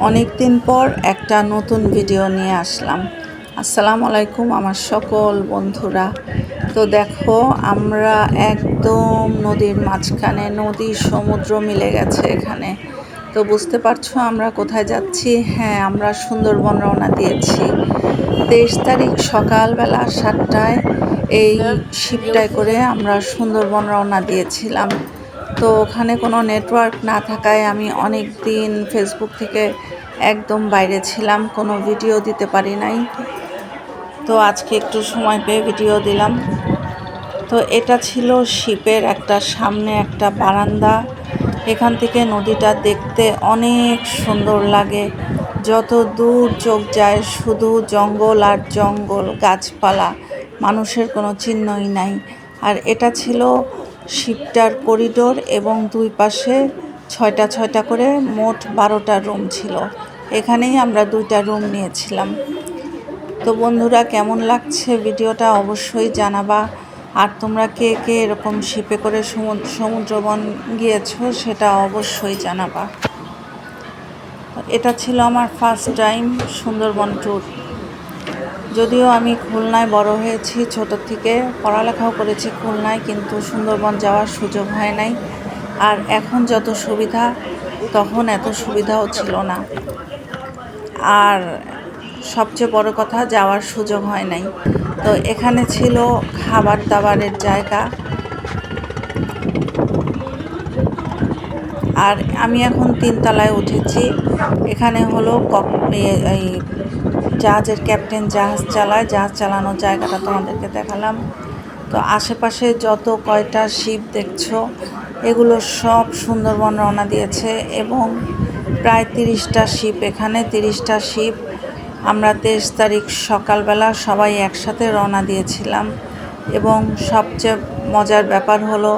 অনেক দিন পর একটা নতুন ভিডিও নিয়ে আসলাম। আসসালামু আলাইকুম আমার সকল বন্ধুরা। তো দেখো, আমরা একদম নদীর মাঝখানে, নদী সমুদ্র মিলে গেছে এখানে। তো বুঝতে পারছো আমরা কোথায় যাচ্ছি? হ্যাঁ, আমরা সুন্দরবন রওনা দিয়েছি। 23 তারিখ সকালবেলা 7টায় এই শিপটায় করে আমরা সুন্দরবন রওনা দিয়েছিলাম। তো ওখানে কোনো নেটওয়ার্ক না থাকায় আমি অনেক দিন ফেসবুক থেকে একদম বাইরে ছিলাম, কোনো ভিডিও দিতে পারি নাই। তো আজকে একটু সময় পেয়ে ভিডিও দিলাম। তো এটা ছিল শিপের একটা সামনে একটা বারান্দা। এখান থেকে নদীটা দেখতে অনেক সুন্দর লাগে। যত দূর চোখ যায় শুধু জঙ্গল আর জঙ্গল, গাছপালা, মানুষের কোনো চিহ্নই নাই। আর এটা ছিল শিপটার করিডোর এবং দুই পাশে 6টা করে মোট 12টা রুম ছিল। এখানেই আমরা 2টা রুম নিয়েছিলাম। তো বন্ধুরা, কেমন লাগছে ভিডিওটা অবশ্যই জানাবা। আর তোমরা কে কে এরকম শিপে করে সমুদ্রবন গিয়েছো সেটা অবশ্যই জানাবা। এটা ছিল আমার ফার্স্ট টাইম সুন্দরবন ট্যুর। যদিও আমি খুলনায় বড় হয়েছি, ছোট থেকে পড়ালেখাও করেছি খুলনায়, কিন্তু সুন্দরবন যাওয়ার সুযোগ হয় নাই। আর এখন যত সুবিধা, তখন এত সুবিধাও ছিল না। আর সবচেয়ে বড় কথা, যাওয়ার সুযোগ হয় নাই। তো এখানে ছিল খাবার দাবারের জায়গা। আর আমি এখন 3 তলায় উঠেছি। এখানে হলো এই জাহাজের ক্যাপ্টেন জাহাজ চালায়, জাহাজ চালানোর জায়গাটা তোমাদেরকে দেখালাম। তো আশেপাশে যত কয়টা শিপ দেখছো, এগুলো সব সুন্দরবন রওনা দিয়েছে এবং প্রায় 30টা শিপ। এখানে 30টা শিপ। আমরা 23 তারিখ সকালবেলা সবাই একসাথে রওনা দিয়েছিলাম। এবং সবচেয়ে মজার ব্যাপার হলো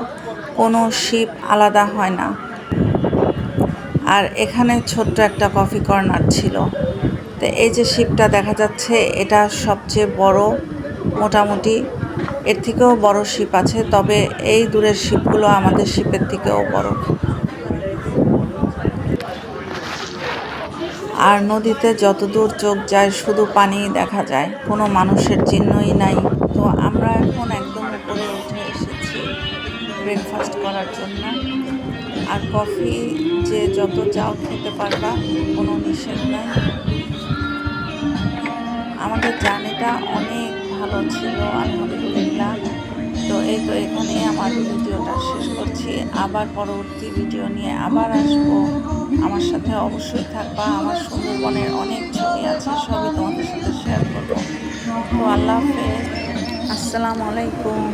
কোনো শিপ আলাদা হয় না। আর এখানে ছোট্ট একটা কফি কর্নার ছিল। তো এই যে শিপটা দেখা যাচ্ছে, এটা সবচেয়ে বড়। মোটামুটি এর থেকেও বড় শিপ আছে, তবে এই দূরের শিপগুলো আমাদের শিপের থেকেও বড়। আর নদীতে যত দূর চোখ যায় শুধু পানিই দেখা যায়, কোনো মানুষের চিহ্নই নাই। তো আমরা এখন একদম উপরে উঠে এসেছি ব্রেকফাস্ট করার জন্য। আর কফি যে যত চাও খেতে পারবা, কোনো নিষেধ নাই। আমাদের জার্নিটা অনেক ভালো ছিল, আলহামদুলিল্লাহ। তো এখানেই আমার ভিডিওটা শেষ করছি। আবার পরবর্তী ভিডিও নিয়ে আবার আসবো। আমার সাথে অবশ্যই থাকবা। আমার সুন্দরবনের অনেক ছবি আছে, সবই তোমাদের সাথে শেয়ার করবো। তো আল্লাহ হাফেজ, আসসালামু আলাইকুম।